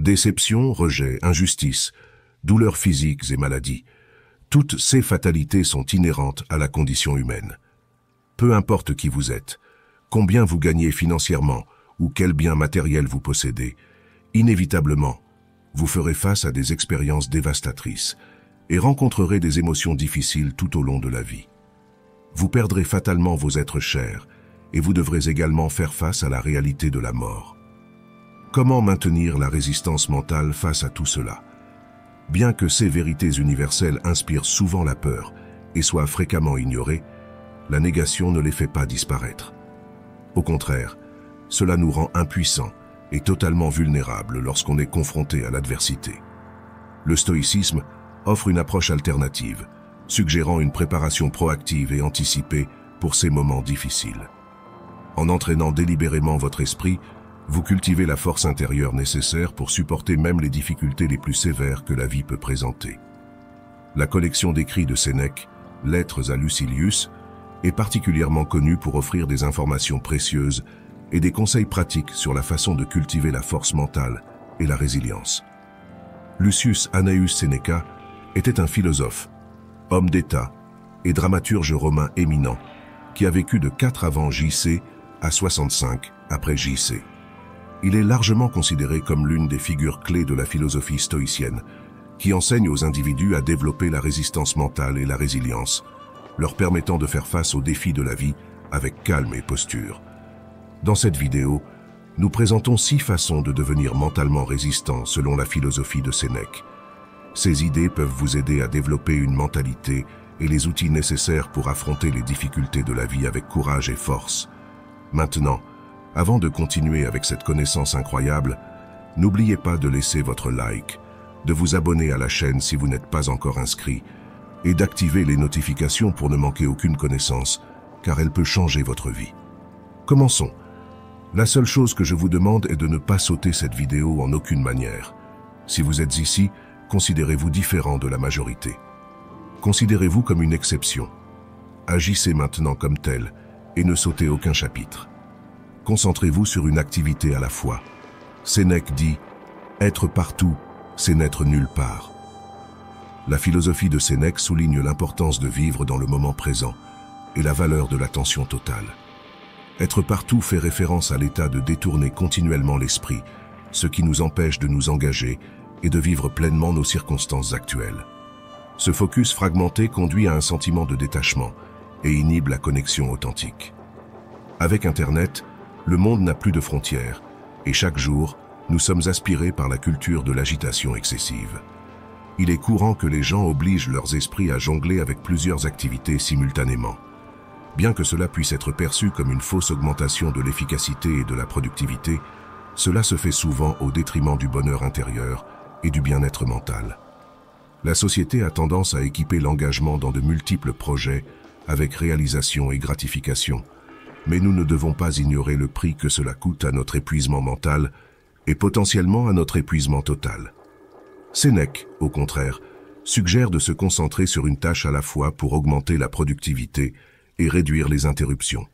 Déception, rejet, injustice, douleurs physiques et maladies. Toutes ces fatalités sont inhérentes à la condition humaine. Peu importe qui vous êtes, combien vous gagnez financièrement ou quel bien matériel vous possédez, inévitablement, vous ferez face à des expériences dévastatrices et rencontrerez des émotions difficiles tout au long de la vie. Vous perdrez fatalement vos êtres chers et vous devrez également faire face à la réalité de la mort. Comment maintenir la résistance mentale face à tout cela? Bien que ces vérités universelles inspirent souvent la peur et soient fréquemment ignorées, la négation ne les fait pas disparaître. Au contraire, cela nous rend impuissants et totalement vulnérables lorsqu'on est confronté à l'adversité. Le stoïcisme offre une approche alternative, suggérant une préparation proactive et anticipée pour ces moments difficiles. En entraînant délibérément votre esprit, vous cultivez la force intérieure nécessaire pour supporter même les difficultés les plus sévères que la vie peut présenter. La collection d'écrits de Sénèque, Lettres à Lucilius, est particulièrement connue pour offrir des informations précieuses et des conseils pratiques sur la façon de cultiver la force mentale et la résilience. Lucius Annaeus Seneca était un philosophe, homme d'État et dramaturge romain éminent qui a vécu de 4 avant JC à 65 après JC. Il est largement considéré comme l'une des figures clés de la philosophie stoïcienne, qui enseigne aux individus à développer la résistance mentale et la résilience, leur permettant de faire face aux défis de la vie avec calme et posture. Dans cette vidéo, nous présentons 6 façons de devenir mentalement résistant selon la philosophie de Sénèque. Ces idées peuvent vous aider à développer une mentalité et les outils nécessaires pour affronter les difficultés de la vie avec courage et force. Maintenant, avant de continuer avec cette connaissance incroyable, n'oubliez pas de laisser votre like, de vous abonner à la chaîne si vous n'êtes pas encore inscrit, et d'activer les notifications pour ne manquer aucune connaissance, car elle peut changer votre vie. Commençons. La seule chose que je vous demande est de ne pas sauter cette vidéo en aucune manière. Si vous êtes ici, considérez-vous différent de la majorité. Considérez-vous comme une exception. Agissez maintenant comme tel et ne sautez aucun chapitre. Concentrez-vous sur une activité à la fois. Sénèque dit « Être partout, c'est n'être nulle part ». La philosophie de Sénèque souligne l'importance de vivre dans le moment présent et la valeur de l'attention totale. Être partout fait référence à l'état de détourner continuellement l'esprit, ce qui nous empêche de nous engager et de vivre pleinement nos circonstances actuelles. Ce focus fragmenté conduit à un sentiment de détachement et inhibe la connexion authentique. Avec Internet, le monde n'a plus de frontières et chaque jour, nous sommes aspirés par la culture de l'agitation excessive. Il est courant que les gens obligent leurs esprits à jongler avec plusieurs activités simultanément. Bien que cela puisse être perçu comme une fausse augmentation de l'efficacité et de la productivité, cela se fait souvent au détriment du bonheur intérieur et du bien-être mental. La société a tendance à équiper l'engagement dans de multiples projets avec réalisation et gratification, mais nous ne devons pas ignorer le prix que cela coûte à notre épuisement mental et potentiellement à notre épuisement total. Sénèque, au contraire, suggère de se concentrer sur une tâche à la fois pour augmenter la productivité et réduire les interruptions.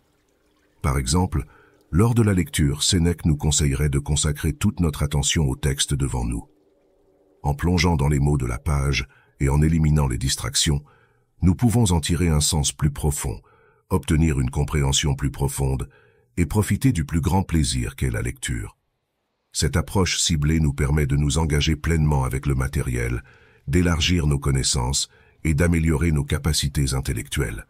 Par exemple, lors de la lecture, Sénèque nous conseillerait de consacrer toute notre attention au texte devant nous. En plongeant dans les mots de la page et en éliminant les distractions, nous pouvons en tirer un sens plus profond, obtenir une compréhension plus profonde et profiter du plus grand plaisir qu'est la lecture. Cette approche ciblée nous permet de nous engager pleinement avec le matériel, d'élargir nos connaissances et d'améliorer nos capacités intellectuelles.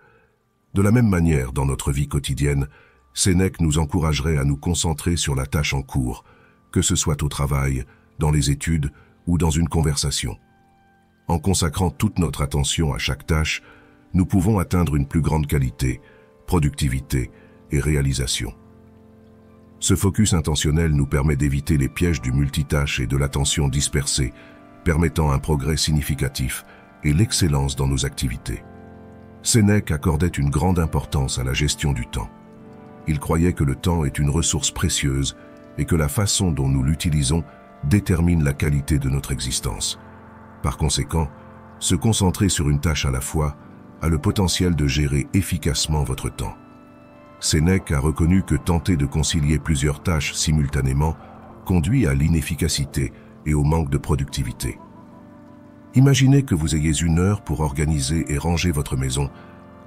De la même manière, dans notre vie quotidienne, Sénèque nous encouragerait à nous concentrer sur la tâche en cours, que ce soit au travail, dans les études ou dans une conversation. En consacrant toute notre attention à chaque tâche, nous pouvons atteindre une plus grande qualité, productivité et réalisation. Ce focus intentionnel nous permet d'éviter les pièges du multitâche et de l'attention dispersée, permettant un progrès significatif et l'excellence dans nos activités. Sénèque accordait une grande importance à la gestion du temps. Il croyait que le temps est une ressource précieuse et que la façon dont nous l'utilisons détermine la qualité de notre existence. Par conséquent, se concentrer sur une tâche à la fois a le potentiel de gérer efficacement votre temps. Sénèque a reconnu que tenter de concilier plusieurs tâches simultanément conduit à l'inefficacité et au manque de productivité. Imaginez que vous ayez 1 heure pour organiser et ranger votre maison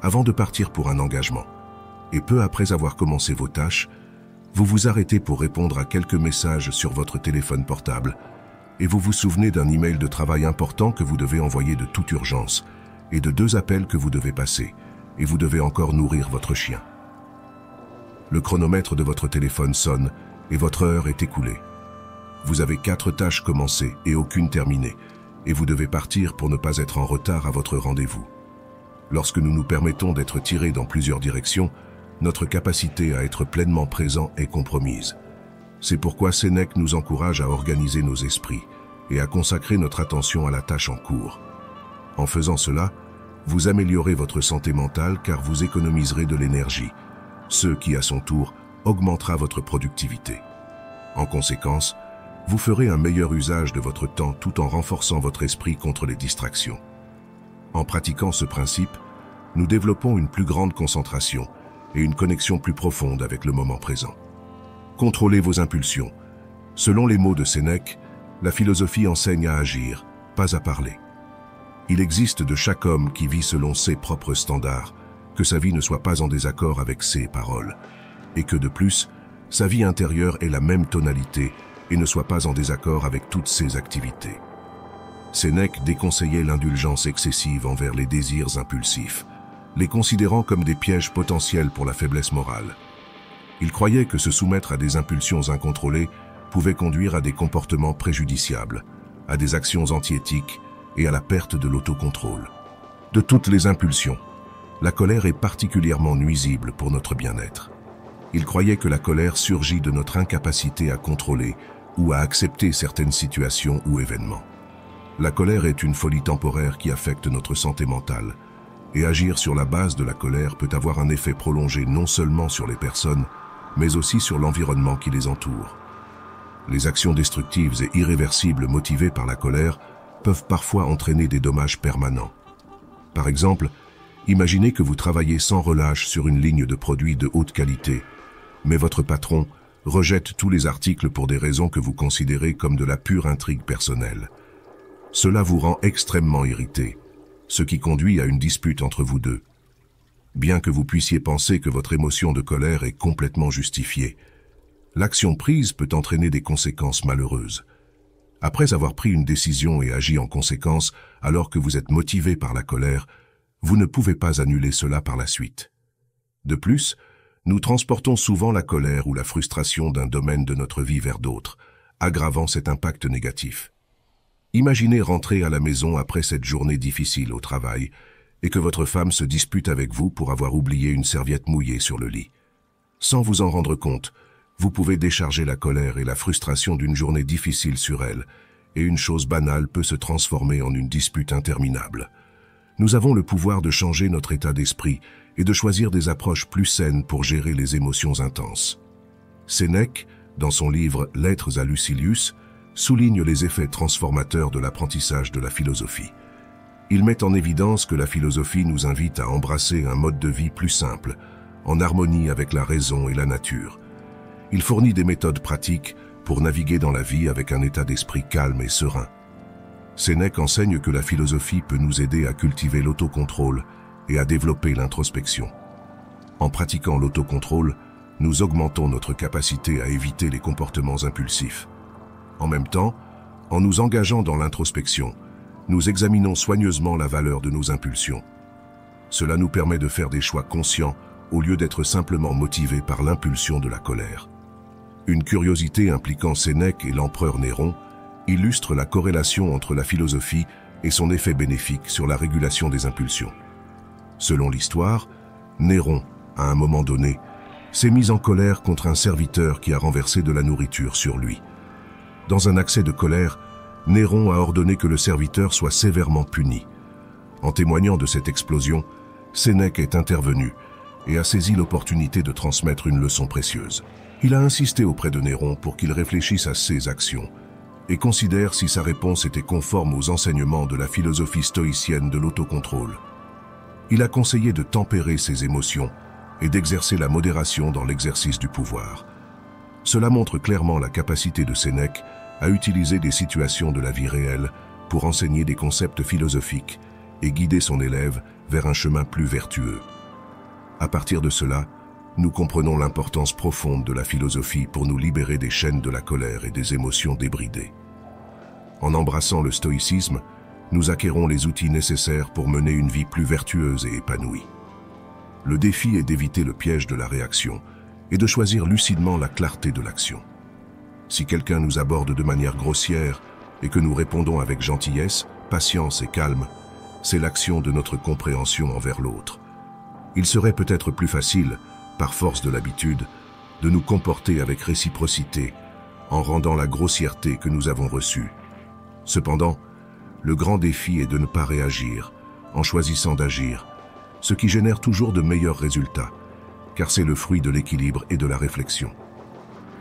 avant de partir pour un engagement. Et peu après avoir commencé vos tâches, vous vous arrêtez pour répondre à quelques messages sur votre téléphone portable et vous vous souvenez d'un email de travail important que vous devez envoyer de toute urgence et de 2 appels que vous devez passer et vous devez encore nourrir votre chien. Le chronomètre de votre téléphone sonne et votre heure est écoulée. Vous avez 4 tâches commencées et aucune terminée et vous devez partir pour ne pas être en retard à votre rendez-vous. Lorsque nous nous permettons d'être tirés dans plusieurs directions, notre capacité à être pleinement présent est compromise. C'est pourquoi Sénèque nous encourage à organiser nos esprits et à consacrer notre attention à la tâche en cours. En faisant cela, vous améliorez votre santé mentale car vous économiserez de l'énergie, ce qui, à son tour, augmentera votre productivité. En conséquence, vous ferez un meilleur usage de votre temps tout en renforçant votre esprit contre les distractions. En pratiquant ce principe, nous développons une plus grande concentration et une connexion plus profonde avec le moment présent. Contrôlez vos impulsions. Selon les mots de Sénèque, la philosophie enseigne à agir, pas à parler. Il existe de chaque homme qui vit selon ses propres standards, que sa vie ne soit pas en désaccord avec ses paroles, et que de plus, sa vie intérieure ait la même tonalité et ne soit pas en désaccord avec toutes ses activités. Sénèque déconseillait l'indulgence excessive envers les désirs impulsifs, les considérant comme des pièges potentiels pour la faiblesse morale. Il croyait que se soumettre à des impulsions incontrôlées pouvait conduire à des comportements préjudiciables, à des actions antiéthiques et à la perte de l'autocontrôle. De toutes les impulsions, la colère est particulièrement nuisible pour notre bien-être. Il croyait que la colère surgit de notre incapacité à contrôler ou à accepter certaines situations ou événements. La colère est une folie temporaire qui affecte notre santé mentale, et agir sur la base de la colère peut avoir un effet prolongé non seulement sur les personnes, mais aussi sur l'environnement qui les entoure. Les actions destructives et irréversibles motivées par la colère peuvent parfois entraîner des dommages permanents. Par exemple, imaginez que vous travaillez sans relâche sur une ligne de produits de haute qualité, mais votre patron rejette tous les articles pour des raisons que vous considérez comme de la pure intrigue personnelle. Cela vous rend extrêmement irrité, ce qui conduit à une dispute entre vous deux. Bien que vous puissiez penser que votre émotion de colère est complètement justifiée, l'action prise peut entraîner des conséquences malheureuses. Après avoir pris une décision et agi en conséquence, alors que vous êtes motivé par la colère, vous ne pouvez pas annuler cela par la suite. De plus, nous transportons souvent la colère ou la frustration d'un domaine de notre vie vers d'autres, aggravant cet impact négatif. Imaginez rentrer à la maison après cette journée difficile au travail et que votre femme se dispute avec vous pour avoir oublié une serviette mouillée sur le lit. Sans vous en rendre compte, vous pouvez décharger la colère et la frustration d'une journée difficile sur elle, et une chose banale peut se transformer en une dispute interminable. Nous avons le pouvoir de changer notre état d'esprit et de choisir des approches plus saines pour gérer les émotions intenses. Sénèque, dans son livre « Lettres à Lucilius », souligne les effets transformateurs de l'apprentissage de la philosophie. Il met en évidence que la philosophie nous invite à embrasser un mode de vie plus simple, en harmonie avec la raison et la nature. Il fournit des méthodes pratiques pour naviguer dans la vie avec un état d'esprit calme et serein. Sénèque enseigne que la philosophie peut nous aider à cultiver l'autocontrôle et à développer l'introspection. En pratiquant l'autocontrôle, nous augmentons notre capacité à éviter les comportements impulsifs. En même temps, en nous engageant dans l'introspection, nous examinons soigneusement la valeur de nos impulsions. Cela nous permet de faire des choix conscients au lieu d'être simplement motivés par l'impulsion de la colère. Une curiosité impliquant Sénèque et l'empereur Néron illustre la corrélation entre la philosophie et son effet bénéfique sur la régulation des impulsions. Selon l'histoire, Néron, à un moment donné, s'est mis en colère contre un serviteur qui a renversé de la nourriture sur lui. Dans un accès de colère, Néron a ordonné que le serviteur soit sévèrement puni. En témoignant de cette explosion, Sénèque est intervenu et a saisi l'opportunité de transmettre une leçon précieuse. Il a insisté auprès de Néron pour qu'il réfléchisse à ses actions et considère si sa réponse était conforme aux enseignements de la philosophie stoïcienne de l'autocontrôle. Il a conseillé de tempérer ses émotions et d'exercer la modération dans l'exercice du pouvoir. Cela montre clairement la capacité de Sénèque à utiliser des situations de la vie réelle pour enseigner des concepts philosophiques et guider son élève vers un chemin plus vertueux. À partir de cela, nous comprenons l'importance profonde de la philosophie pour nous libérer des chaînes de la colère et des émotions débridées. En embrassant le stoïcisme, nous acquérons les outils nécessaires pour mener une vie plus vertueuse et épanouie. Le défi est d'éviter le piège de la réaction et de choisir lucidement la clarté de l'action. Si quelqu'un nous aborde de manière grossière et que nous répondons avec gentillesse, patience et calme, c'est l'action de notre compréhension envers l'autre. Il serait peut-être plus facile, par force de l'habitude, de nous comporter avec réciprocité en rendant la grossièreté que nous avons reçue. Cependant, le grand défi est de ne pas réagir, en choisissant d'agir, ce qui génère toujours de meilleurs résultats, car c'est le fruit de l'équilibre et de la réflexion.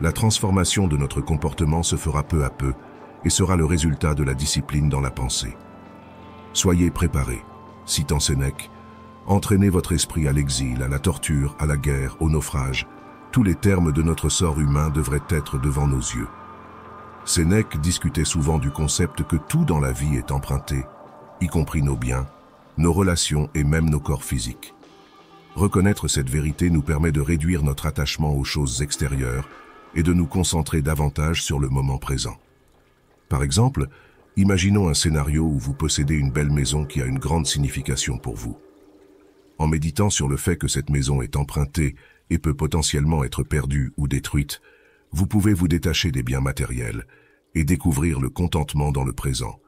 La transformation de notre comportement se fera peu à peu et sera le résultat de la discipline dans la pensée. Soyez préparés, citant Sénèque, entraînez votre esprit à l'exil, à la torture, à la guerre, au naufrage. Tous les termes de notre sort humain devraient être devant nos yeux. Sénèque discutait souvent du concept que tout dans la vie est emprunté, y compris nos biens, nos relations et même nos corps physiques. Reconnaître cette vérité nous permet de réduire notre attachement aux choses extérieures et de nous concentrer davantage sur le moment présent. Par exemple, imaginons un scénario où vous possédez une belle maison qui a une grande signification pour vous. En méditant sur le fait que cette maison est empruntée et peut potentiellement être perdue ou détruite, vous pouvez vous détacher des biens matériels et découvrir le contentement dans le présent,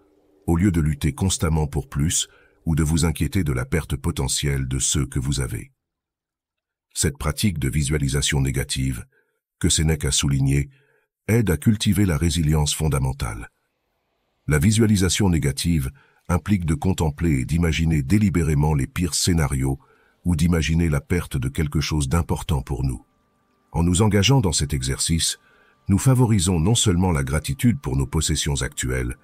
au lieu de lutter constamment pour plus ou de vous inquiéter de la perte potentielle de ceux que vous avez. Cette pratique de visualisation négative, que Sénèque a souligné, aide à cultiver la résilience fondamentale. La visualisation négative implique de contempler et d'imaginer délibérément les pires scénarios ou d'imaginer la perte de quelque chose d'important pour nous. En nous engageant dans cet exercice, nous favorisons non seulement la gratitude pour nos possessions actuelles,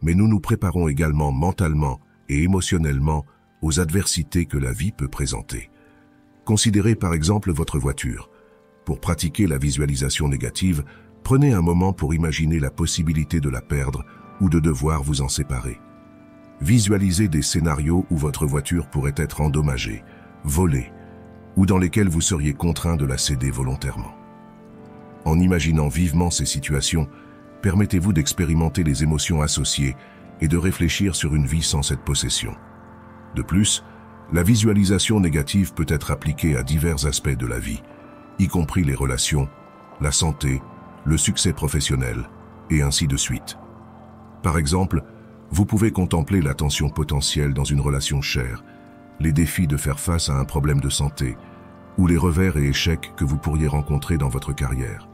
mais nous nous préparons également mentalement et émotionnellement aux adversités que la vie peut présenter. Considérez par exemple votre voiture. Pour pratiquer la visualisation négative, prenez un moment pour imaginer la possibilité de la perdre ou de devoir vous en séparer. Visualisez des scénarios où votre voiture pourrait être endommagée, volée, ou dans lesquels vous seriez contraint de la céder volontairement. En imaginant vivement ces situations, permettez-vous d'expérimenter les émotions associées et de réfléchir sur une vie sans cette possession. De plus, la visualisation négative peut être appliquée à divers aspects de la vie, y compris les relations, la santé, le succès professionnel, et ainsi de suite. Par exemple, vous pouvez contempler la tension potentielle dans une relation chère, les défis de faire face à un problème de santé, ou les revers et échecs que vous pourriez rencontrer dans votre carrière.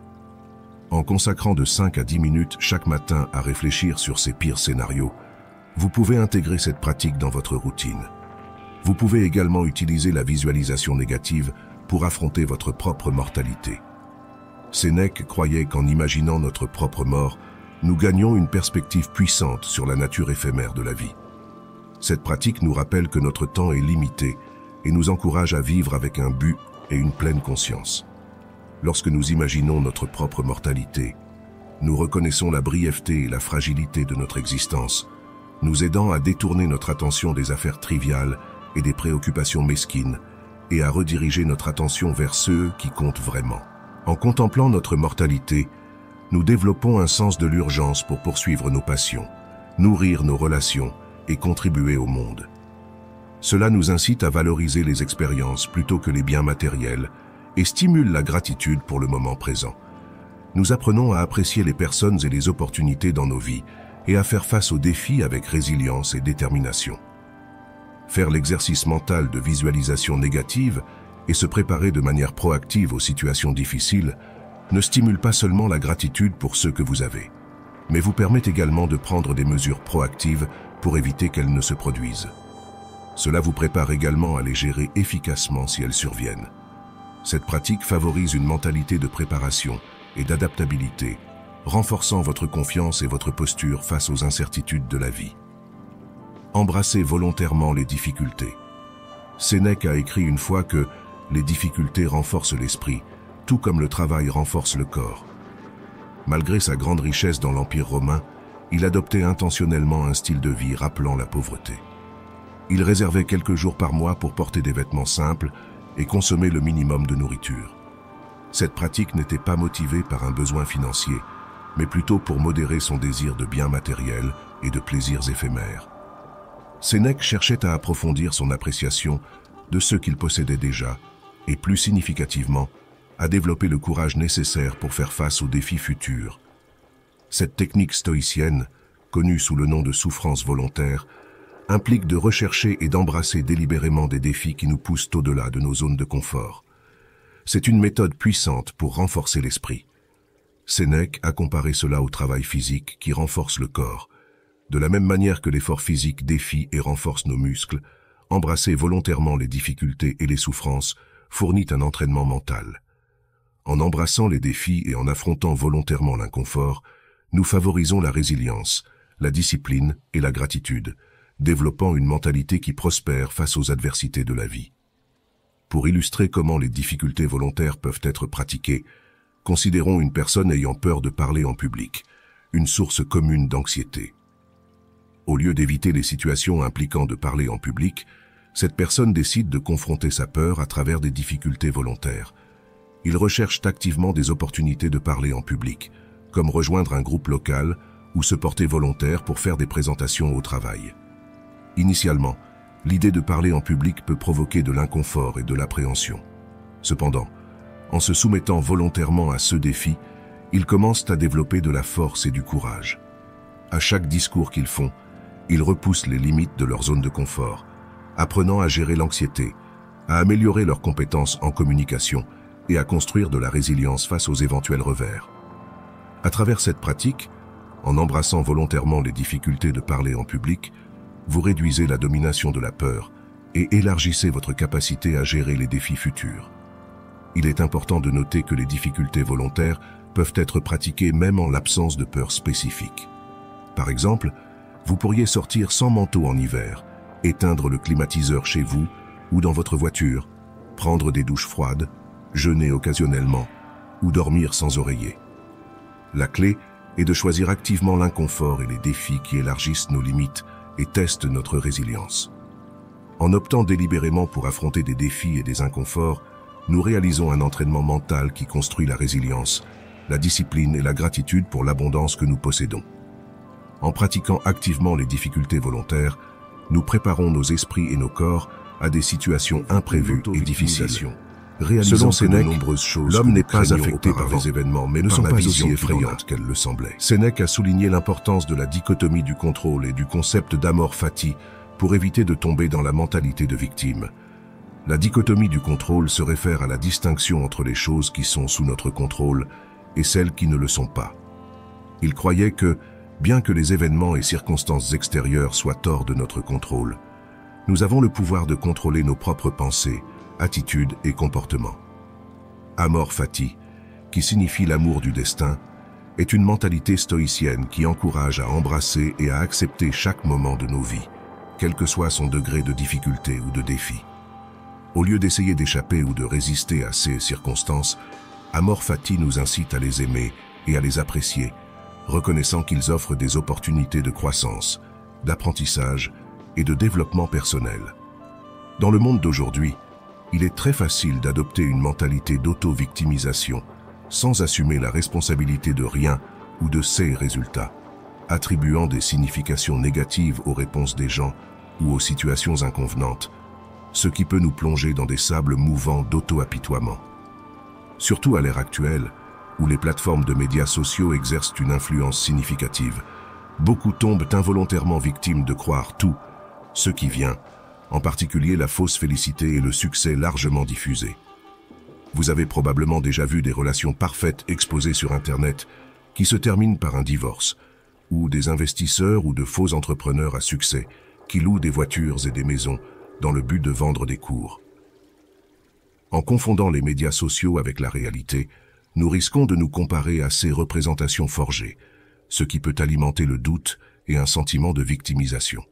En consacrant de 5 à 10 minutes chaque matin à réfléchir sur ces pires scénarios, vous pouvez intégrer cette pratique dans votre routine. Vous pouvez également utiliser la visualisation négative pour affronter votre propre mortalité. Sénèque croyait qu'en imaginant notre propre mort, nous gagnions une perspective puissante sur la nature éphémère de la vie. Cette pratique nous rappelle que notre temps est limité et nous encourage à vivre avec un but et une pleine conscience. Lorsque nous imaginons notre propre mortalité, nous reconnaissons la brièveté et la fragilité de notre existence, nous aidant à détourner notre attention des affaires triviales et des préoccupations mesquines et à rediriger notre attention vers ceux qui comptent vraiment. En contemplant notre mortalité, nous développons un sens de l'urgence pour poursuivre nos passions, nourrir nos relations et contribuer au monde. Cela nous incite à valoriser les expériences plutôt que les biens matériels et stimule la gratitude pour le moment présent. Nous apprenons à apprécier les personnes et les opportunités dans nos vies et à faire face aux défis avec résilience et détermination. Faire l'exercice mental de visualisation négative et se préparer de manière proactive aux situations difficiles ne stimule pas seulement la gratitude pour ce que vous avez, mais vous permet également de prendre des mesures proactives pour éviter qu'elles ne se produisent. Cela vous prépare également à les gérer efficacement si elles surviennent. Cette pratique favorise une mentalité de préparation et d'adaptabilité, renforçant votre confiance et votre posture face aux incertitudes de la vie. Embrassez volontairement les difficultés. Sénèque a écrit une fois que les difficultés renforcent l'esprit, tout comme le travail renforce le corps. Malgré sa grande richesse dans l'Empire romain, il adoptait intentionnellement un style de vie rappelant la pauvreté. Il réservait quelques jours par mois pour porter des vêtements simples et consommer le minimum de nourriture. Cette pratique n'était pas motivée par un besoin financier, mais plutôt pour modérer son désir de biens matériels et de plaisirs éphémères. Sénèque cherchait à approfondir son appréciation de ce qu'il possédait déjà et, plus significativement, à développer le courage nécessaire pour faire face aux défis futurs. Cette technique stoïcienne, connue sous le nom de souffrance volontaire, implique de rechercher et d'embrasser délibérément des défis qui nous poussent au-delà de nos zones de confort. C'est une méthode puissante pour renforcer l'esprit. Sénèque a comparé cela au travail physique qui renforce le corps. De la même manière que l'effort physique défie et renforce nos muscles, embrasser volontairement les difficultés et les souffrances fournit un entraînement mental. En embrassant les défis et en affrontant volontairement l'inconfort, nous favorisons la résilience, la discipline et la gratitude, développant une mentalité qui prospère face aux adversités de la vie. Pour illustrer comment les difficultés volontaires peuvent être pratiquées, considérons une personne ayant peur de parler en public, une source commune d'anxiété. Au lieu d'éviter les situations impliquant de parler en public, cette personne décide de confronter sa peur à travers des difficultés volontaires. Il recherche activement des opportunités de parler en public, comme rejoindre un groupe local ou se porter volontaire pour faire des présentations au travail. Initialement, l'idée de parler en public peut provoquer de l'inconfort et de l'appréhension. Cependant, en se soumettant volontairement à ce défi, ils commencent à développer de la force et du courage. À chaque discours qu'ils font, ils repoussent les limites de leur zone de confort, apprenant à gérer l'anxiété, à améliorer leurs compétences en communication et à construire de la résilience face aux éventuels revers. À travers cette pratique, en embrassant volontairement les difficultés de parler en public, vous réduisez la domination de la peur et élargissez votre capacité à gérer les défis futurs. Il est important de noter que les difficultés volontaires peuvent être pratiquées même en l'absence de peur spécifique. Par exemple, vous pourriez sortir sans manteau en hiver, éteindre le climatiseur chez vous ou dans votre voiture, prendre des douches froides, jeûner occasionnellement ou dormir sans oreiller. La clé est de choisir activement l'inconfort et les défis qui élargissent nos limites et testent notre résilience. En optant délibérément pour affronter des défis et des inconforts, nous réalisons un entraînement mental qui construit la résilience, la discipline et la gratitude pour l'abondance que nous possédons. En pratiquant activement les difficultés volontaires, nous préparons nos esprits et nos corps à des situations imprévues et difficiles. Selon Sénèque, l'homme n'est pas affecté par les événements, mais ne sont pas aussi effrayantes qu'elles le semblaient. Sénèque a souligné l'importance de la dichotomie du contrôle et du concept d'amor fati pour éviter de tomber dans la mentalité de victime. La dichotomie du contrôle se réfère à la distinction entre les choses qui sont sous notre contrôle et celles qui ne le sont pas. Il croyait que, bien que les événements et circonstances extérieures soient hors de notre contrôle, nous avons le pouvoir de contrôler nos propres pensées, attitudes et comportements. Amor fati, qui signifie l'amour du destin, est une mentalité stoïcienne qui encourage à embrasser et à accepter chaque moment de nos vies, quel que soit son degré de difficulté ou de défi. Au lieu d'essayer d'échapper ou de résister à ces circonstances, Amor fati nous incite à les aimer et à les apprécier, reconnaissant qu'ils offrent des opportunités de croissance, d'apprentissage et de développement personnel. Dans le monde d'aujourd'hui, il est très facile d'adopter une mentalité d'auto-victimisation sans assumer la responsabilité de rien ou de ses résultats, attribuant des significations négatives aux réponses des gens ou aux situations inconvenantes, ce qui peut nous plonger dans des sables mouvants d'auto-apitoiement. Surtout à l'ère actuelle, où les plateformes de médias sociaux exercent une influence significative, beaucoup tombent involontairement victimes de croire tout ce qui vient, en particulier la fausse félicité et le succès largement diffusé. Vous avez probablement déjà vu des relations parfaites exposées sur Internet qui se terminent par un divorce, ou des investisseurs ou de faux entrepreneurs à succès qui louent des voitures et des maisons dans le but de vendre des cours. En confondant les médias sociaux avec la réalité, nous risquons de nous comparer à ces représentations forgées, ce qui peut alimenter le doute et un sentiment de victimisation.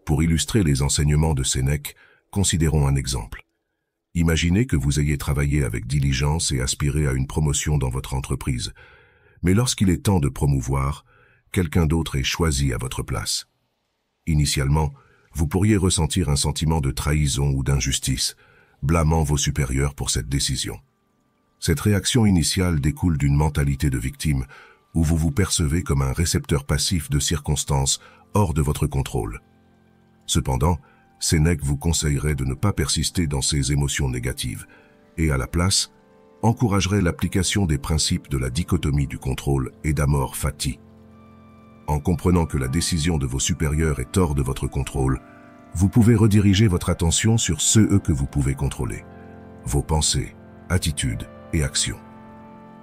Pour illustrer les enseignements de Sénèque, considérons un exemple. Imaginez que vous ayez travaillé avec diligence et aspiré à une promotion dans votre entreprise, Mais lorsqu'il est temps de promouvoir, quelqu'un d'autre est choisi à votre place. Initialement, vous pourriez ressentir un sentiment de trahison ou d'injustice, blâmant vos supérieurs pour cette décision. Cette réaction initiale découle d'une mentalité de victime, où vous vous percevez comme un récepteur passif de circonstances hors de votre contrôle. Cependant, Sénèque vous conseillerait de ne pas persister dans ces émotions négatives, et à la place, encouragerait l'application des principes de la dichotomie du contrôle et d'amor fati. En comprenant que la décision de vos supérieurs est hors de votre contrôle, vous pouvez rediriger votre attention sur ceux que vous pouvez contrôler, vos pensées, attitudes et actions.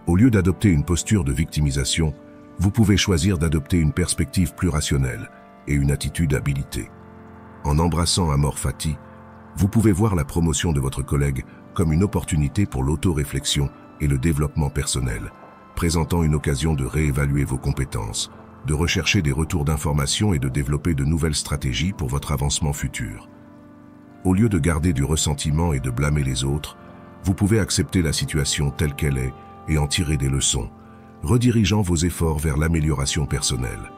Au lieu d'adopter une posture de victimisation, vous pouvez choisir d'adopter une perspective plus rationnelle et une attitude habilitée. En embrassant amor fati, vous pouvez voir la promotion de votre collègue comme une opportunité pour l'auto-réflexion et le développement personnel, présentant une occasion de réévaluer vos compétences, de rechercher des retours d'informations et de développer de nouvelles stratégies pour votre avancement futur. Au lieu de garder du ressentiment et de blâmer les autres, vous pouvez accepter la situation telle qu'elle est et en tirer des leçons, redirigeant vos efforts vers l'amélioration personnelle.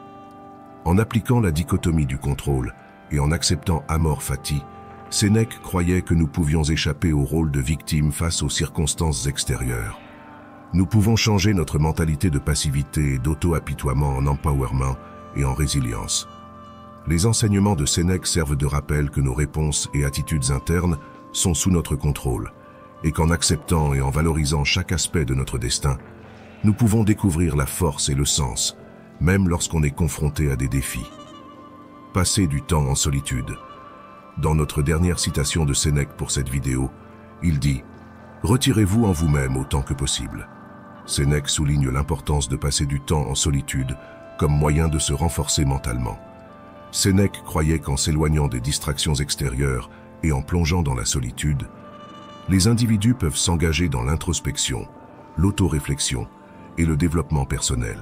En appliquant la dichotomie du contrôle et en acceptant amor fati, Sénèque croyait que nous pouvions échapper au rôle de victime face aux circonstances extérieures. Nous pouvons changer notre mentalité de passivité et d'auto-apitoiement en empowerment et en résilience. Les enseignements de Sénèque servent de rappel que nos réponses et attitudes internes sont sous notre contrôle, et qu'en acceptant et en valorisant chaque aspect de notre destin, nous pouvons découvrir la force et le sens, même lorsqu'on est confronté à des défis. Passer du temps en solitude. Dans notre dernière citation de Sénèque pour cette vidéo, il dit « Retirez-vous en vous-même autant que possible ». Sénèque souligne l'importance de passer du temps en solitude comme moyen de se renforcer mentalement. Sénèque croyait qu'en s'éloignant des distractions extérieures et en plongeant dans la solitude, les individus peuvent s'engager dans l'introspection, l'autoréflexion et le développement personnel.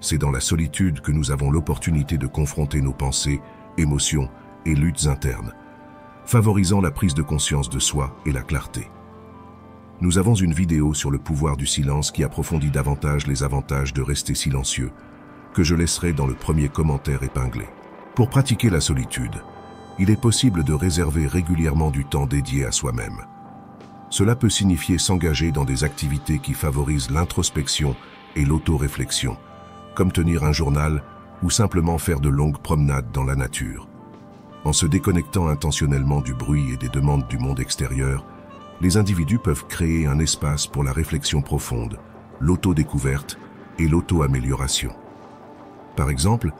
C'est dans la solitude que nous avons l'opportunité de confronter nos pensées, émotions et luttes internes, favorisant la prise de conscience de soi et la clarté. Nous avons une vidéo sur le pouvoir du silence qui approfondit davantage les avantages de rester silencieux, que je laisserai dans le premier commentaire épinglé. Pour pratiquer la solitude, il est possible de réserver régulièrement du temps dédié à soi-même. Cela peut signifier s'engager dans des activités qui favorisent l'introspection et l'autoréflexion, comme tenir un journal ou simplement faire de longues promenades dans la nature. En se déconnectant intentionnellement du bruit et des demandes du monde extérieur, les individus peuvent créer un espace pour la réflexion profonde, l'autodécouverte et l'auto-amélioration. Par exemple,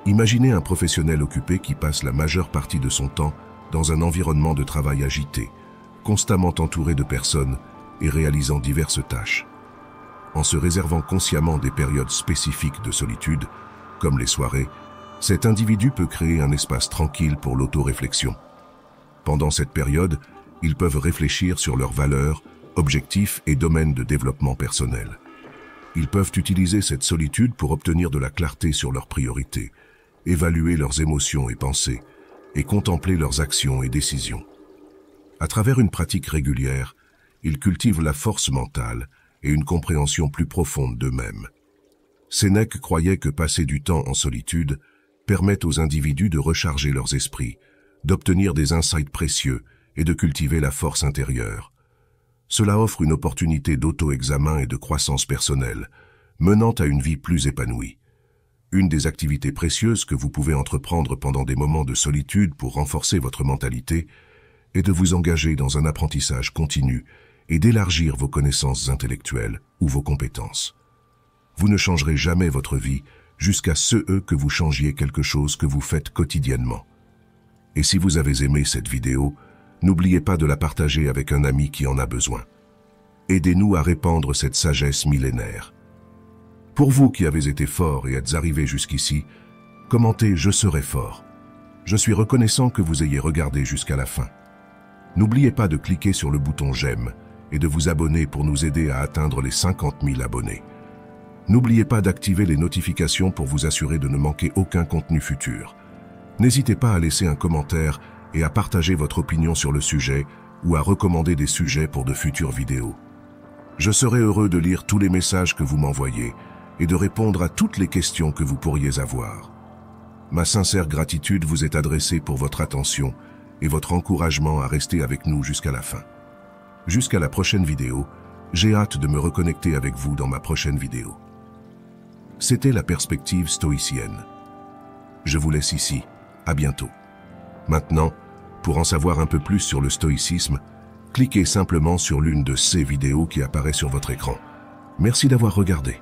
imaginez un professionnel occupé qui passe la majeure partie de son temps dans un environnement de travail agité, constamment entouré de personnes et réalisant diverses tâches. En se réservant consciemment des périodes spécifiques de solitude, comme les soirées, cet individu peut créer un espace tranquille pour l'autoréflexion. Pendant cette période, ils peuvent réfléchir sur leurs valeurs, objectifs et domaines de développement personnel. Ils peuvent utiliser cette solitude pour obtenir de la clarté sur leurs priorités, évaluer leurs émotions et pensées, et contempler leurs actions et décisions. À travers une pratique régulière, ils cultivent la force mentale et une compréhension plus profonde d'eux-mêmes. Sénèque croyait que passer du temps en solitude permet aux individus de recharger leurs esprits, d'obtenir des insights précieux et de cultiver la force intérieure. Cela offre une opportunité d'auto-examen et de croissance personnelle, menant à une vie plus épanouie. Une des activités précieuses que vous pouvez entreprendre pendant des moments de solitude pour renforcer votre mentalité est de vous engager dans un apprentissage continu et d'élargir vos connaissances intellectuelles ou vos compétences. Vous ne changerez jamais votre vie jusqu'à ce que vous changiez quelque chose que vous faites quotidiennement. Et si vous avez aimé cette vidéo, n'oubliez pas de la partager avec un ami qui en a besoin. Aidez-nous à répandre cette sagesse millénaire. Pour vous qui avez été forts et êtes arrivés jusqu'ici, commentez « Je serai fort ». Je suis reconnaissant que vous ayez regardé jusqu'à la fin. N'oubliez pas de cliquer sur le bouton « J'aime » et de vous abonner pour nous aider à atteindre les 50 000 abonnés. N'oubliez pas d'activer les notifications pour vous assurer de ne manquer aucun contenu futur. N'hésitez pas à laisser un commentaire et à partager votre opinion sur le sujet ou à recommander des sujets pour de futures vidéos. Je serai heureux de lire tous les messages que vous m'envoyez et de répondre à toutes les questions que vous pourriez avoir. Ma sincère gratitude vous est adressée pour votre attention et votre encouragement à rester avec nous jusqu'à la fin. Jusqu'à la prochaine vidéo, j'ai hâte de me reconnecter avec vous dans ma prochaine vidéo. C'était la perspective stoïcienne. Je vous laisse ici. À bientôt. Maintenant, pour en savoir un peu plus sur le stoïcisme, cliquez simplement sur l'une de ces vidéos qui apparaît sur votre écran. Merci d'avoir regardé.